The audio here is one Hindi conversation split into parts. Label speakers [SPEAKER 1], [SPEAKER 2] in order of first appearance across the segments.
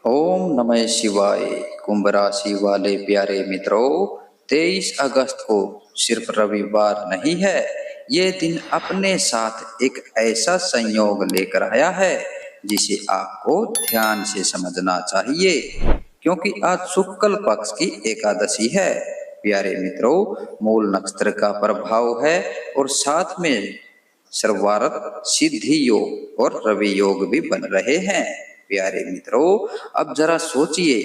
[SPEAKER 1] ओम नमः शिवाय। कुंभ राशि वाले प्यारे मित्रों, 23 अगस्त को सिर्फ रविवार नहीं है। ये दिन अपने साथ एक ऐसा संयोग लेकर आया है जिसे आपको ध्यान से समझना चाहिए, क्योंकि आज शुक्ल पक्ष की एकादशी है। प्यारे मित्रों, मूल नक्षत्र का प्रभाव है और साथ में सर्वार्थ सिद्धि योग और रवि योग भी बन रहे हैं। प्यारे मित्रों, अब जरा सोचिए,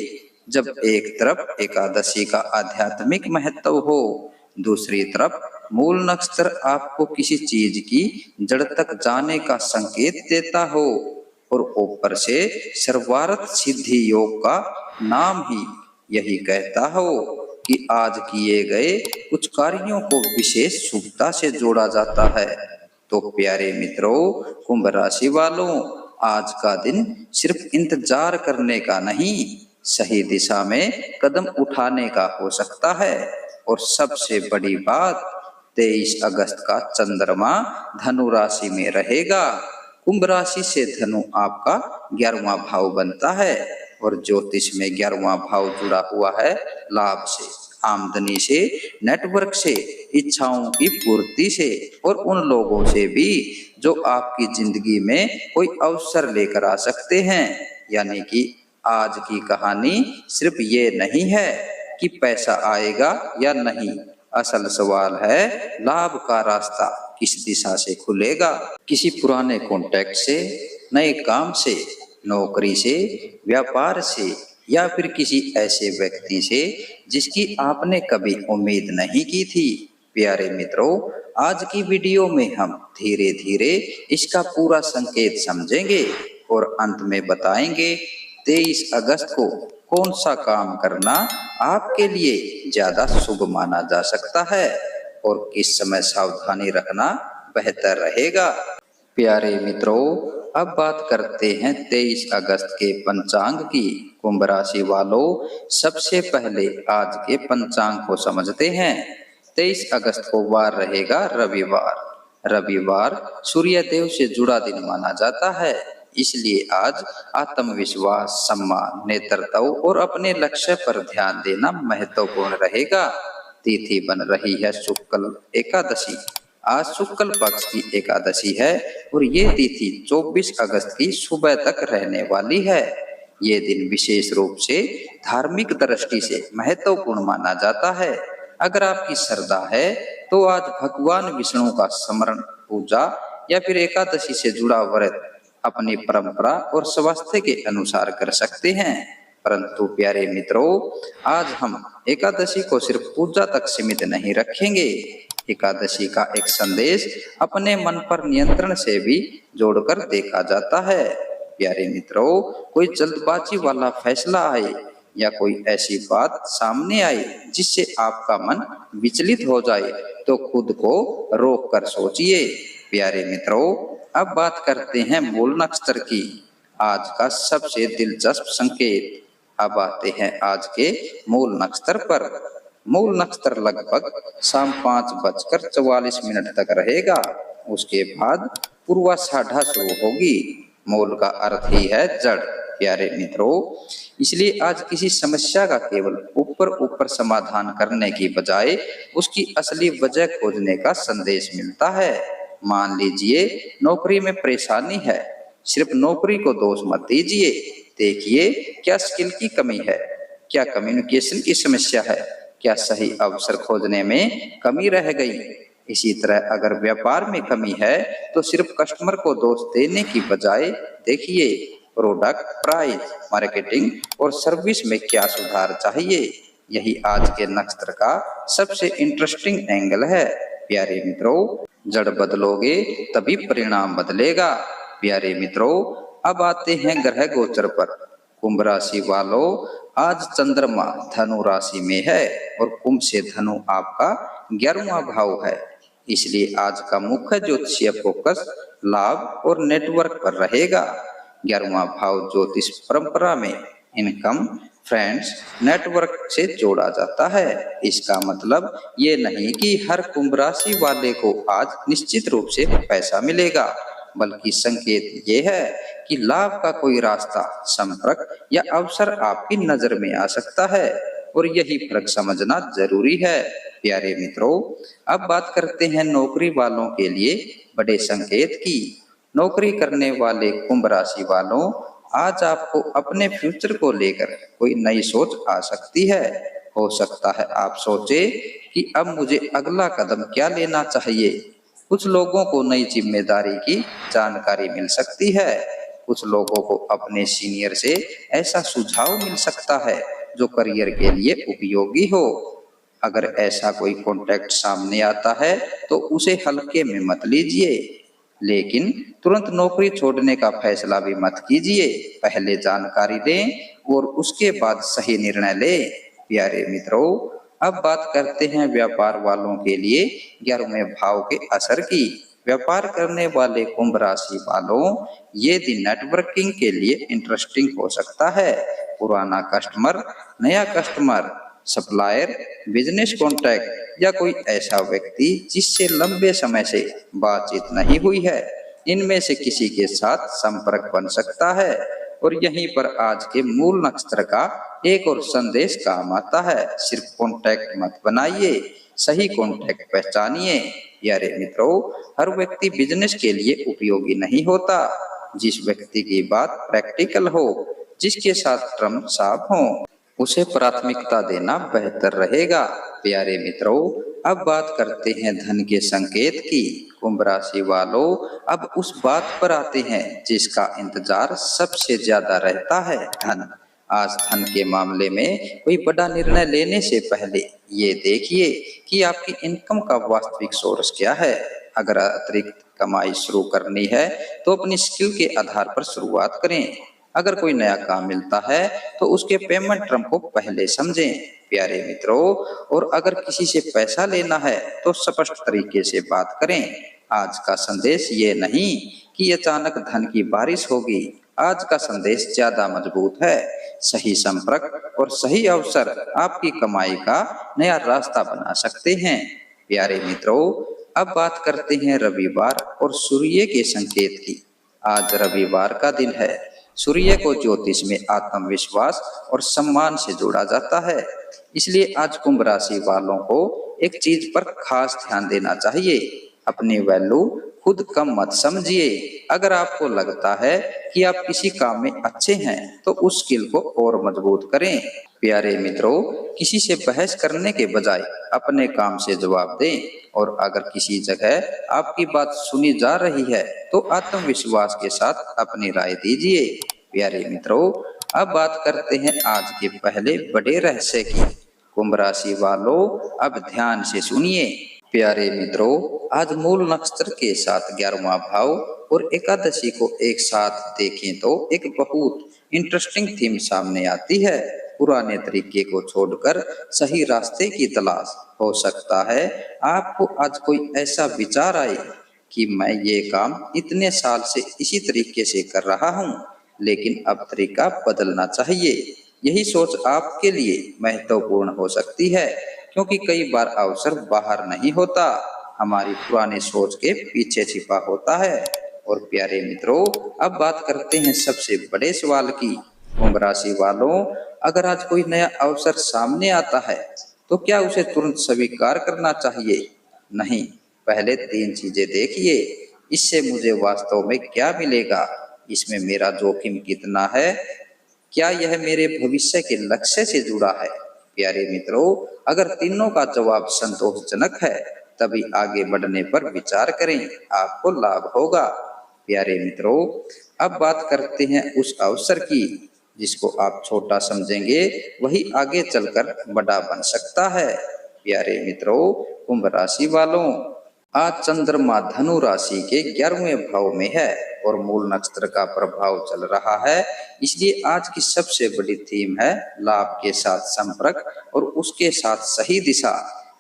[SPEAKER 1] जब एक तरफ एकादशी का आध्यात्मिक महत्व हो, दूसरी तरफ मूल नक्षत्र आपको किसी चीज की जड़ तक जाने का संकेत देता हो, और ऊपर से सर्वार्थ सिद्धि योग का नाम ही यही कहता हो कि आज किए गए कुछ कार्यों को विशेष शुभता से जोड़ा जाता है। तो प्यारे मित्रों, कुंभ राशि वालों, आज का दिन सिर्फ इंतजार करने का नहीं, सही दिशा में कदम उठाने का हो सकता है। और सबसे बड़ी बात, 23 अगस्त का चंद्रमा धनु राशि में रहेगा। कुंभ राशि से धनु आपका 11वां भाव बनता है, और ज्योतिष में 11वां भाव जुड़ा हुआ है लाभ से, आमदनी से, नेटवर्क से, इच्छाओं की पूर्ति से, और उन लोगों से भी जो आपकी जिंदगी में कोई अवसर लेकर आ सकते हैं। यानी कि आज की कहानी सिर्फ ये नहीं है कि पैसा आएगा या नहीं, असल सवाल है लाभ का रास्ता किस दिशा से खुलेगा। किसी पुराने कॉन्टैक्ट से, नए काम से, नौकरी से, व्यापार से, या फिर किसी ऐसे व्यक्ति से जिसकी आपने कभी उम्मीद नहीं की थी। प्यारे मित्रों, आज की वीडियो में हम धीरे धीरे इसका पूरा संकेत समझेंगे और अंत में बताएंगे 23 अगस्त को कौन सा काम करना आपके लिए ज्यादा शुभ माना जा सकता है और किस समय सावधानी रखना बेहतर रहेगा। प्यारे मित्रों, अब बात करते हैं 23 अगस्त के पंचांग की। कुंभ राशि वालों, सबसे पहले आज के पंचांग को समझते हैं। 23 अगस्त को वार रहेगा रविवार। रविवार सूर्य देव से जुड़ा दिन माना जाता है, इसलिए आज आत्मविश्वास, सम्मान, नेतृत्व और अपने लक्ष्य पर ध्यान देना महत्वपूर्ण रहेगा। तिथि बन रही है शुक्ल एकादशी। आज शुक्ल पक्ष की एकादशी है और ये तिथि 24 अगस्त की सुबह तक रहने वाली है। ये दिन विशेष रूप से धार्मिक दृष्टि से महत्वपूर्ण माना जाता है। अगर आपकी श्रद्धा है तो आज भगवान विष्णु का स्मरण, पूजा या फिर एकादशी से जुड़ा व्रत अपनी परंपरा और स्वास्थ्य के अनुसार कर सकते हैं। परंतु प्यारे मित्रों, आज हम एकादशी को सिर्फ पूजा तक सीमित नहीं रखेंगे। एकादशी का एक संदेश अपने मन पर नियंत्रण से भी जोड़कर देखा जाता है। प्यारे मित्रों, कोई जल्दबाजी वाला फैसला आए या कोई ऐसी बात सामने आए जिससे आपका मन विचलित हो जाए, तो खुद को रोक कर सोचिए। प्यारे मित्रों, अब बात करते हैं मूल नक्षत्र की, आज का सबसे दिलचस्प संकेत। अब आते हैं आज के मूल नक्षत्र पर। मूल नक्षत्र लगभग शाम 5:44 तक रहेगा। उसके बाद पूर्वाषाढ़ा शुरू होगी। मूल का अर्थ ही है जड़। प्यारे मित्रों, इसलिए आज किसी समस्या का केवल ऊपर ऊपर समाधान करने की बजाय उसकी असली वजह खोजने का संदेश मिलता है। मान लीजिए नौकरी में परेशानी है, सिर्फ नौकरी को दोष मत दीजिए। देखिए, क्या स्किल की कमी है, क्या कम्युनिकेशन की समस्या है, क्या सही अवसर खोजने में कमी रह गई। इसी तरह अगर व्यापार में कमी है तो सिर्फ कस्टमर को दोष देने की बजाय देखिए प्रोडक्ट, प्राइस, मार्केटिंग और सर्विस में क्या सुधार चाहिए। यही आज के नक्षत्र का सबसे इंटरेस्टिंग एंगल है। प्यारे मित्रों, जड़ बदलोगे तभी परिणाम बदलेगा। प्यारे मित्रों, अब आते हैं ग्रह गोचर पर। कुंभ राशि वालों, आज चंद्रमा धनु राशि में है और कुंभ से धनु आपका 11वां भाव है, इसलिए आज का मुख्य ज्योतिषीय फोकस लाभ और नेटवर्क पर रहेगा। 11वां भाव ज्योतिष परंपरा में इनकम, फ्रेंड्स, नेटवर्क से जोड़ा जाता है। इसका मतलब ये नहीं कि हर कुंभ राशि वाले को आज निश्चित रूप से पैसा मिलेगा, बल्कि संकेत ये है कि लाभ का कोई रास्ता, संपर्क या अवसर आपकी नजर में आ सकता है और यही फर्क समझना जरूरी है। प्यारे मित्रों, अब बात करते हैं नौकरी वालों के लिए बड़े संकेत की। नौकरी करने वाले कुंभ राशि वालों, आज आपको अपने फ्यूचर को लेकर कोई नई सोच आ सकती है। हो सकता है आप सोचे कि अब मुझे अगला कदम क्या लेना चाहिए। कुछ लोगों को नई जिम्मेदारी की जानकारी मिल सकती है। कुछ लोगों को अपने सीनियर से ऐसा सुझाव मिल सकता है जो करियर के लिए उपयोगी हो। अगर ऐसा कोई कॉन्टैक्ट सामने आता है तो उसे हल्के में मत लीजिए, लेकिन तुरंत नौकरी छोड़ने का फैसला भी मत कीजिए। पहले जानकारी लें और उसके बाद सही निर्णय लें। प्यारे मित्रों, अब बात करते हैं व्यापार वालों के लिए 11वें भाव के असर की। व्यापार करने वाले कुंभ राशि वालों, ये दिन नेटवर्किंग के लिए इंटरेस्टिंग हो सकता है। पुराना कस्टमर, नया कस्टमर, सप्लायर, बिजनेस कॉन्टैक्ट या कोई ऐसा व्यक्ति जिससे लंबे समय से बातचीत नहीं हुई है, इनमें से किसी के साथ संपर्क बन सकता है। और यहीं पर आज के मूल नक्षत्र का एक और संदेश काम आता है। सिर्फ कॉन्टैक्ट मत बनाइए, सही कॉन्टैक्ट पहचानिए। यारे मित्रों, हर व्यक्ति बिजनेस के लिए उपयोगी नहीं होता। जिस व्यक्ति की बात प्रैक्टिकल हो, जिसके साथ टर्म साफ हो, उसे प्राथमिकता देना बेहतर रहेगा। प्यारे मित्रों, अब बात करते हैं धन के संकेत की। कुंभ राशि वालों, अब उस बात पर आते हैं जिसका इंतजार सबसे ज्यादा रहता है, धन। आज धन के मामले में कोई बड़ा निर्णय लेने से पहले ये देखिए कि आपकी इनकम का वास्तविक सोर्स क्या है। अगर अतिरिक्त कमाई शुरू करनी है तो अपनी स्किल के आधार पर शुरुआत करें। अगर कोई नया काम मिलता है तो उसके पेमेंट टर्म को पहले समझें। प्यारे मित्रों, और अगर किसी से पैसा लेना है तो स्पष्ट तरीके से बात करें। आज का संदेश ये नहीं कि अचानक धन की बारिश होगी। आज का संदेश ज्यादा मजबूत है। सही संपर्क और सही अवसर आपकी कमाई का नया रास्ता बना सकते हैं। प्यारे मित्रों, अब बात करते हैं रविवार और सूर्य के संकेत की। आज रविवार का दिन है। सूर्य को ज्योतिष में आत्मविश्वास और सम्मान से जोड़ा जाता है। इसलिए आज कुंभ राशि वालों को एक चीज पर खास ध्यान देना चाहिए। अपनी वैल्यू खुद कम मत समझिए। अगर आपको लगता है कि आप किसी काम में अच्छे हैं तो उस स्किल को और मजबूत करें। प्यारे मित्रों, किसी से बहस करने के बजाय अपने काम से जवाब दें। और अगर किसी जगह आपकी बात सुनी जा रही है तो आत्मविश्वास के साथ अपनी राय दीजिए। प्यारे मित्रों, अब बात करते हैं आज के पहले बड़े रहस्य की। कुंभ राशि वालों, अब ध्यान से सुनिए। प्यारे मित्रों, आज मूल नक्षत्र के साथ 11वां भाव और एकादशी को एक साथ देखें तो एक बहुत इंटरेस्टिंग थीम सामने आती है। पुराने तरीके को छोड़कर सही रास्ते की तलाश। हो सकता है आपको आज कोई ऐसा विचार आए कि मैं ये काम इतने साल से इसी तरीके से कर रहा हूँ, लेकिन अब तरीका बदलना चाहिए। यही सोच आपके लिए महत्वपूर्ण हो सकती है, क्योंकि कई बार अवसर बाहर नहीं होता, हमारी पुरानी सोच के पीछे छिपा होता है। और प्यारे मित्रों, अब बात करते हैं सबसे बड़े सवाल की। कुंभ राशि वालों, अगर आज कोई नया अवसर सामने आता है तो क्या उसे तुरंत स्वीकार करना चाहिए? नहीं, पहले 3 चीजें देखिए। इससे मुझे वास्तव में क्या मिलेगा? इसमें मेरा जोखिम कितना है? क्या यह मेरे भविष्य के लक्ष्य से जुड़ा है? प्यारे मित्रों, अगर तीनों का जवाब संतोषजनक है तभी आगे बढ़ने पर विचार करें, आपको लाभ होगा। प्यारे मित्रों, अब बात करते हैं उस अवसर की जिसको आप छोटा समझेंगे वही आगे चलकर बड़ा बन सकता है। प्यारे मित्रों, कुंभ राशि वालों, आज चंद्रमा धनु राशि के 11वें भाव में है और मूल नक्षत्र का प्रभाव चल रहा है। इसलिए आज की सबसे बड़ी थीम है लाभ के साथ संपर्क और उसके साथ सही दिशा।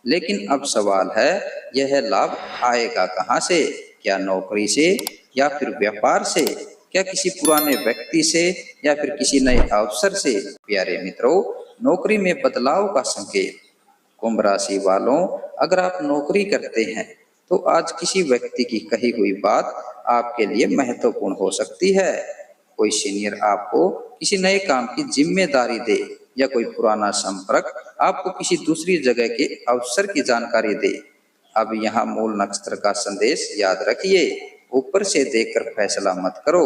[SPEAKER 1] लेकिन अब सवाल है, यह लाभ आएगा कहाँ से? क्या नौकरी से या फिर व्यापार से? क्या किसी पुराने व्यक्ति से या फिर किसी नए अवसर से? प्यारे मित्रों, नौकरी में बदलाव का संकेत। कुंभ राशि वालों, अगर आप नौकरी करते हैं तो आज किसी व्यक्ति की कही हुई बात आपके लिए महत्वपूर्ण हो सकती है। कोई सीनियर आपको किसी नए काम की जिम्मेदारी दे या कोई पुराना संपर्क आपको किसी दूसरी जगह के अवसर की जानकारी दे। अब यहाँ मूल नक्षत्र का संदेश याद रखिए, ऊपर से देखकर फैसला मत करो,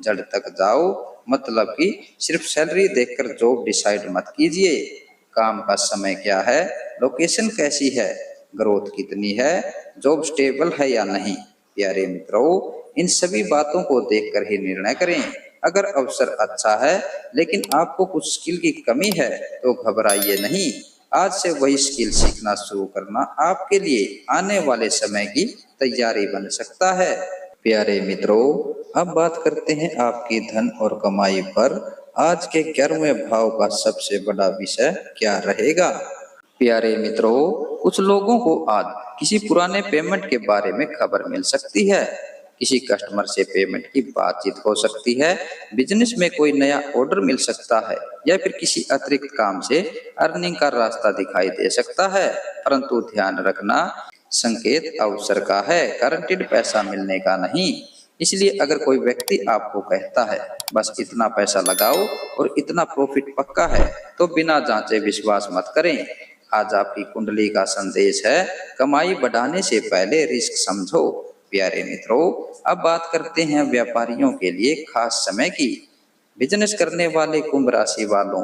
[SPEAKER 1] जड़ तक जाओ। मतलब कि सिर्फ सैलरी देखकर जॉब डिसाइड मत कीजिए। काम का समय क्या है, लोकेशन कैसी है, ग्रोथ कितनी है, जॉब स्टेबल है या नहीं। प्यारे मित्रों, इन सभी बातों को देखकर ही निर्णय करें। अगर अवसर अच्छा है लेकिन आपको कुछ स्किल की कमी है तो घबराइए नहीं। आज से वही स्किल सीखना शुरू करना आपके लिए आने वाले समय की तैयारी बन सकता है। प्यारे मित्रों, अब बात करते हैं आपकी धन और कमाई पर। आज के 11वें भाव का सबसे बड़ा विषय क्या रहेगा। प्यारे मित्रों, कुछ लोगों को आज किसी पुराने पेमेंट के बारे में खबर मिल सकती है। किसी कस्टमर से पेमेंट की बातचीत हो सकती है, बिजनेस में कोई नया ऑर्डर मिल सकता है या फिर किसी अतिरिक्त काम से अर्निंग का रास्ता दिखाई दे सकता है। परंतु ध्यान रखना, संकेत अवसर का है, गारंटीड पैसा मिलने का नहीं। इसलिए अगर कोई व्यक्ति आपको कहता है बस इतना पैसा लगाओ और इतना प्रॉफिट पक्का है, तो बिना जांचे विश्वास मत करें। आज आपकी कुंडली का संदेश है, कमाई बढ़ाने से पहले रिस्क समझो। प्यारे मित्रों, अब बात करते हैं व्यापारियों के लिए खास समय की। बिजनेस करने वाले कुंभ राशि वालों,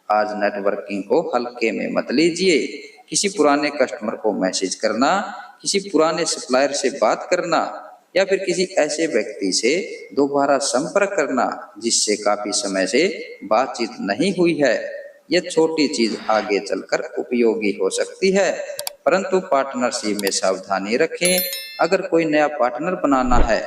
[SPEAKER 1] आज नेटवर्किंग को हल्के में मत लीजिए। किसी पुराने कस्टमर को मैसेज करना, किसी पुराने सप्लायर से बात करना या फिर किसी ऐसे व्यक्ति से दोबारा संपर्क करना जिससे काफी समय से बातचीत नहीं हुई है, यह छोटी चीज आगे चलकर उपयोगी हो सकती है। परंतु पार्टनरशिप में सावधानी रखें। अगर कोई नया पार्टनर बनाना है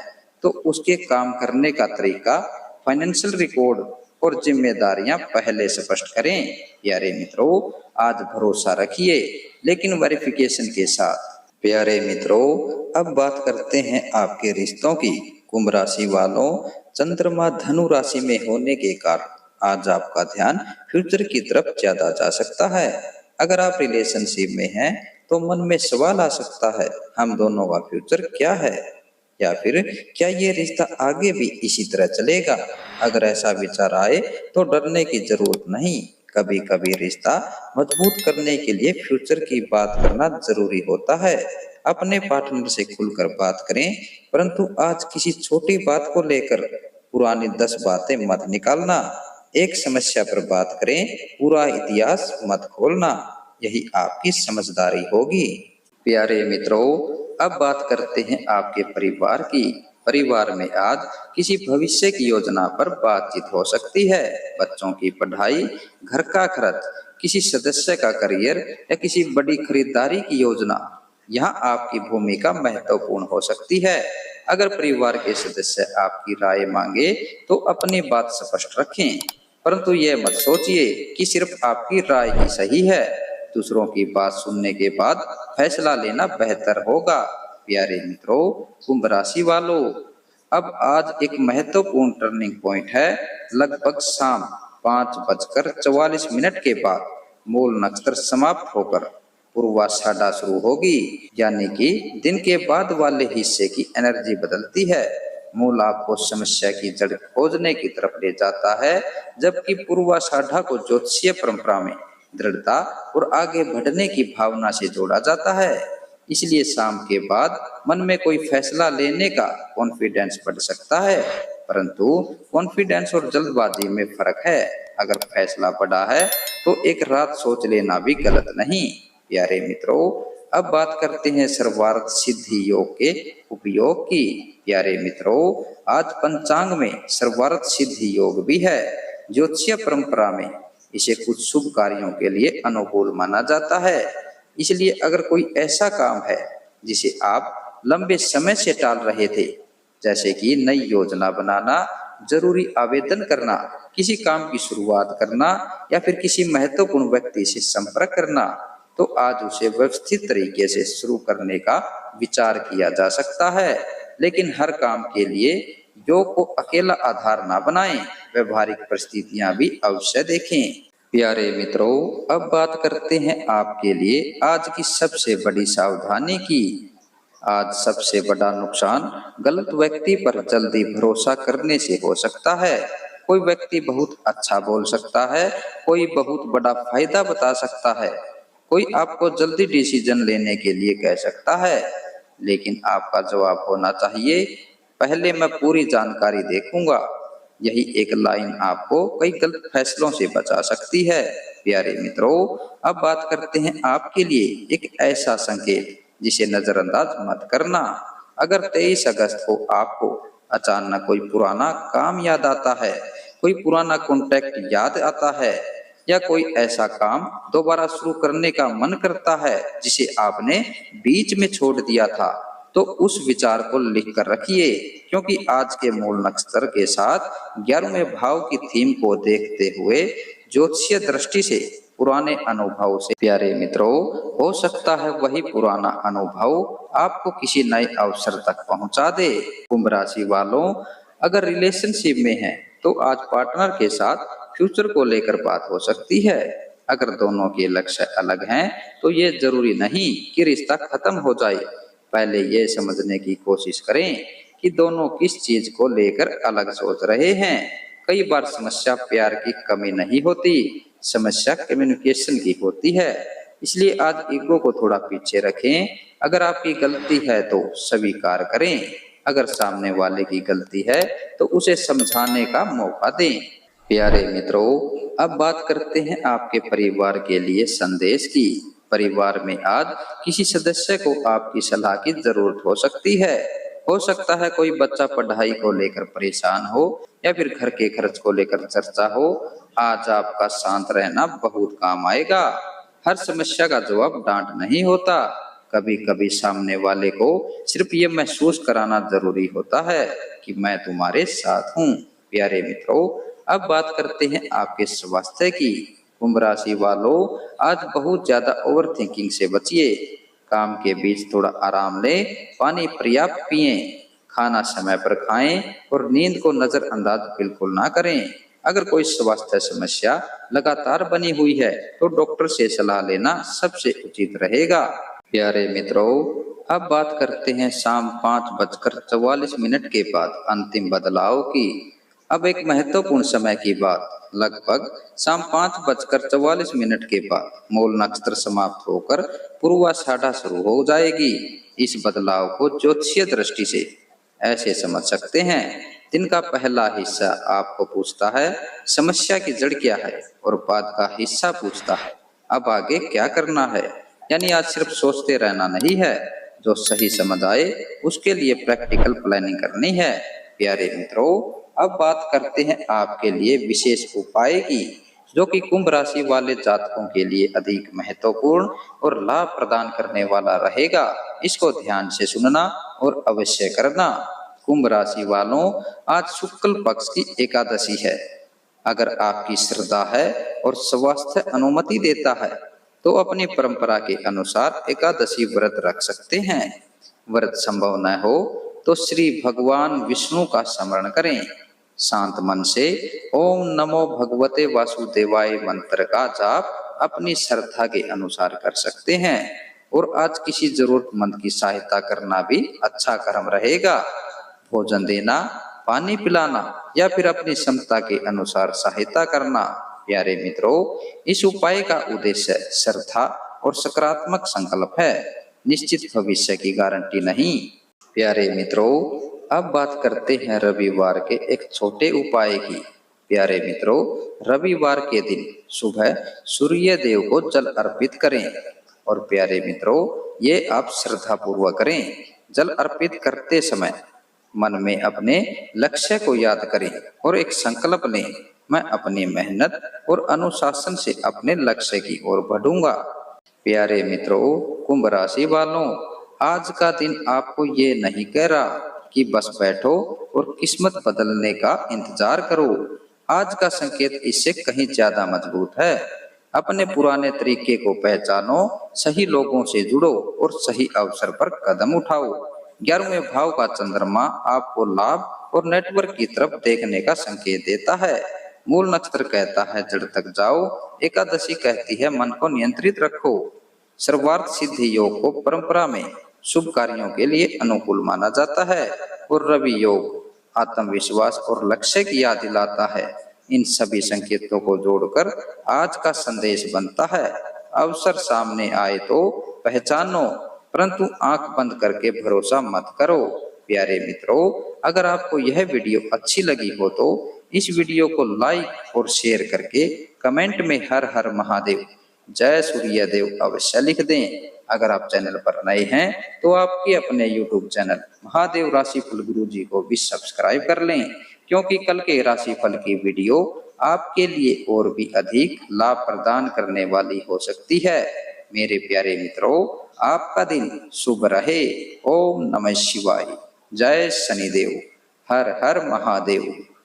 [SPEAKER 1] तो उसके काम करने का तरीका, फाइनेंशियल रिकॉर्ड और जिम्मेदारियां पहले स्पष्ट करें। प्यारे मित्रों, आज भरोसा रखिए लेकिन वेरिफिकेशन के साथ। प्यारे मित्रों, अब बात करते हैं आपके रिश्तों की। कुंभ राशि वालों, चंद्रमा धनु राशि में होने के कारण आज आपका ध्यान फ्यूचर की तरफ ज्यादा जा सकता है। अगर आप रिलेशनशिप में हैं तो मन में सवाल आ सकता है, हम दोनों का फ्यूचर क्या है, या फिर क्या ये रिश्ता आगे भी इसी तरह चलेगा। अगर ऐसा विचार आए तो डरने की जरूरत नहीं। कभी कभी रिश्ता मजबूत करने के लिए फ्यूचर की बात करना जरूरी होता है। अपने पार्टनर से खुलकर बात करें, परंतु आज किसी छोटी बात को लेकर पुरानी 10 बातें मत निकालना। एक समस्या पर बात करें, पूरा इतिहास मत खोलना। यही आपकी समझदारी होगी। प्यारे मित्रों, अब बात करते हैं आपके परिवार की। परिवार में आज किसी भविष्य की योजना पर बातचीत हो सकती है। बच्चों की पढ़ाई, घर का खर्च, किसी सदस्य का करियर या किसी बड़ी खरीदारी की योजना, यहाँ आपकी भूमिका महत्वपूर्ण हो सकती है। अगर परिवार के सदस्य आपकी राय मांगे तो अपनी बात स्पष्ट रखें, परंतु यह मत सोचिए कि सिर्फ आपकी राय ही सही है। दूसरों की बात सुनने के बाद फैसला लेना बेहतर होगा। प्यारे मित्रों, कुंभ राशि वालों, अब आज एक महत्वपूर्ण टर्निंग पॉइंट है। लगभग शाम 5:44 के बाद मूल नक्षत्र समाप्त होकर पूर्वाषाढ़ा शुरू होगी, यानी कि दिन के बाद वाले हिस्से की एनर्जी बदलती है। मूल आपको समस्या की जड़ खोजने की तरफ ले जाता है, जबकि पूर्वाषाढ़ा को ज्योतिषीय परंपरा में दृढ़ता और आगे बढ़ने की भावना से जोड़ा जाता है। इसलिए शाम के बाद मन में कोई फैसला लेने का कॉन्फिडेंस बढ़ सकता है, परंतु कॉन्फिडेंस और जल्दबाजी में फर्क है। अगर फैसला बड़ा है तो एक रात सोच लेना भी गलत नहीं। प्यारे मित्रों, अब बात करते हैं सर्वार्थ सिद्धि योग के उपयोग की। प्यारे मित्रों, आज पंचांग में सर्वार्थ सिद्धि योग भी है। ज्योतिषीय परंपरा में इसे कुछ शुभ कार्यों के लिए अनुकूल माना जाता है। इसलिए अगर कोई ऐसा काम है जिसे आप लंबे समय से टाल रहे थे, जैसे कि नई योजना बनाना, जरूरी आवेदन करना, किसी काम की शुरुआत करना या फिर किसी महत्वपूर्ण व्यक्ति से संपर्क करना, तो आज उसे व्यवस्थित तरीके से शुरू करने का विचार किया जा सकता है। लेकिन हर काम के लिए योग को अकेला आधार ना बनाएं, व्यवहारिक परिस्थितियां भी अवश्य देखें। प्यारे मित्रों, अब बात करते हैं आपके लिए आज की सबसे बड़ी सावधानी की। आज सबसे बड़ा नुकसान गलत व्यक्ति पर जल्दी भरोसा करने से हो सकता है। कोई व्यक्ति बहुत अच्छा बोल सकता है, कोई बहुत बड़ा फायदा बता सकता है, कोई आपको जल्दी डिसीजन लेने के लिए कह सकता है, लेकिन आपका जवाब होना चाहिए, पहले मैं पूरी जानकारी देखूंगा। यही एक लाइन आपको कई गलत फैसलों से बचा सकती है। प्यारे मित्रों, अब बात करते हैं आपके लिए एक ऐसा संकेत जिसे नजरअंदाज मत करना। अगर 23 अगस्त को आपको अचानक कोई पुराना काम याद आता है, कोई पुराना कॉन्टैक्ट याद आता है, या कोई ऐसा काम दोबारा शुरू करने का मन करता है जिसे आपने बीच में छोड़ दिया था, तो उस विचार को लिख कर रखिए, क्योंकि आज के मूल नक्षत्र के साथ 11वें भाव की थीम को देखते हुए ज्योतिषीय दृष्टि से पुराने अनुभव से, प्यारे मित्रों, हो सकता है वही पुराना अनुभव आपको किसी नए अवसर तक पहुंचा दे। कुंभ राशि वालों, अगर रिलेशनशिप में हैं तो आज पार्टनर के साथ फ्यूचर को लेकर बात हो सकती है। अगर दोनों के लक्ष्य अलग हैं तो ये जरूरी नहीं कि रिश्ता खत्म हो जाए। पहले ये समझने की कोशिश करें कि दोनों किस चीज को लेकर अलग सोच रहे हैं। कई बार समस्या प्यार की कमी नहीं होती, समस्या कम्युनिकेशन की होती है। इसलिए आज ईगो को थोड़ा पीछे रखें। अगर आपकी गलती है तो स्वीकार करें, अगर सामने वाले की गलती है तो उसे समझाने का मौका दें। प्यारे मित्रों, अब बात करते हैं आपके परिवार के लिए संदेश की। परिवार में आज किसी सदस्य को आपकी सलाह की जरूरत हो सकती है। हो सकता है कोई बच्चा पढ़ाई को लेकर परेशान हो या फिर घर के खर्च को लेकर चर्चा हो। आज आपका शांत रहना बहुत काम आएगा। हर समस्या का जवाब डांट नहीं होता। कभी कभी सामने वाले को सिर्फ ये महसूस कराना जरूरी होता है कि मैं तुम्हारे साथ हूँ। प्यारे मित्रों, अब बात करते हैं आपके स्वास्थ्य की। कुंभ राशि वालों, आज बहुत ज्यादा ओवर थिंकिंग से बचिए। काम के बीच थोड़ा आराम लें, पानी पर्याप्त पिएं, खाना समय पर खाएं और नींद को नजरअंदाज बिल्कुल ना करें। अगर कोई स्वास्थ्य समस्या लगातार बनी हुई है तो डॉक्टर से सलाह लेना सबसे उचित रहेगा। प्यारे मित्रों, अब बात करते हैं शाम 5:44 के बाद अंतिम बदलाव की। अब एक महत्वपूर्ण समय की बात, लगभग शाम 5:44 के बाद मूल नक्षत्र समाप्त होकर पूर्वाषाढ़ा शुरू हो जाएगी। इस बदलाव को ज्योतिषीय दृष्टि से ऐसे समझ सकते हैं, दिन का पहला हिस्सा आपको पूछता है समस्या की जड़ क्या है, और बाद का हिस्सा पूछता है अब आगे क्या करना है। यानी आज सिर्फ सोचते रहना नहीं है, जो सही समझ आए उसके लिए प्रैक्टिकल प्लानिंग करनी है। प्यारे मित्रों, अब बात करते हैं आपके लिए विशेष उपाय की, जो कि कुंभ राशि वाले जातकों के लिए अधिक महत्वपूर्ण और लाभ प्रदान करने वाला रहेगा। इसको ध्यान से सुनना और अवश्य करना। कुंभ राशि वालों, आज शुक्ल पक्ष की एकादशी है। अगर आपकी श्रद्धा है और स्वास्थ्य अनुमति देता है तो अपनी परंपरा के अनुसार एकादशी व्रत रख सकते हैं। व्रत संभव न हो तो श्री भगवान विष्णु का स्मरण करें। शांत मन से ओम नमो भगवते वासुदेवाय मंत्र का जाप अपनी श्रद्धा के अनुसार कर सकते हैं। और आज किसी जरूरतमंद की सहायता करना भी अच्छा कर्म रहेगा। भोजन देना, पानी पिलाना या फिर अपनी क्षमता के अनुसार सहायता करना। प्यारे मित्रों, इस उपाय का उद्देश्य श्रद्धा और सकारात्मक संकल्प है, निश्चित भविष्य की गारंटी नहीं। प्यारे मित्रों, अब बात करते हैं रविवार के एक छोटे उपाय की। प्यारे मित्रों, रविवार के दिन सुबह सूर्य देव को जल अर्पित करें। और प्यारे मित्रों, ये आप श्रद्धा पूर्वक करें। जल अर्पित करते समय मन में अपने लक्ष्य को याद करें और एक संकल्प लें, मैं अपनी मेहनत और अनुशासन से अपने लक्ष्य की ओर बढ़ूंगा। प्यारे मित्रों, कुंभ राशि वालों, आज का दिन आपको ये नहीं कह रहा कि बस बैठो और किस्मत बदलने का इंतजार करो। आज का संकेत इससे कहीं ज्यादा मजबूत है। अपने पुराने तरीके को पहचानो, सही लोगों से जुड़ो और सही अवसर पर कदम उठाओ। 11वें भाव का चंद्रमा आपको लाभ और नेटवर्क की तरफ देखने का संकेत देता है। मूल नक्षत्र कहता है जड़ तक जाओ, एकादशी कहती है मन को नियंत्रित रखो। सर्वार्थ सिद्धि योग को परंपरा में शुभ कार्यों के लिए अनुकूल माना जाता है और रवि योग आत्मविश्वास और लक्ष्य की याद दिलाता है। इन सभी संकेतों को जोड़कर आज का संदेश बनता है, अवसर सामने आए तो पहचानो, परंतु आंख बंद करके भरोसा मत करो। प्यारे मित्रों, अगर आपको यह वीडियो अच्छी लगी हो तो इस वीडियो को लाइक और शेयर करके कमेंट में हर हर महादेव, जय सूर्य देव अवश्य लिख दें। अगर आप चैनल पर नए हैं तो आपके अपने YouTube चैनल महादेव राशिफल गुरु जी को भी सब्सक्राइब कर लें, क्योंकि कल के राशिफल की वीडियो आपके लिए और भी अधिक लाभ प्रदान करने वाली हो सकती है। मेरे प्यारे मित्रों, आपका दिन शुभ रहे। ओम नमः शिवाय। जय शनिदेव। हर हर महादेव।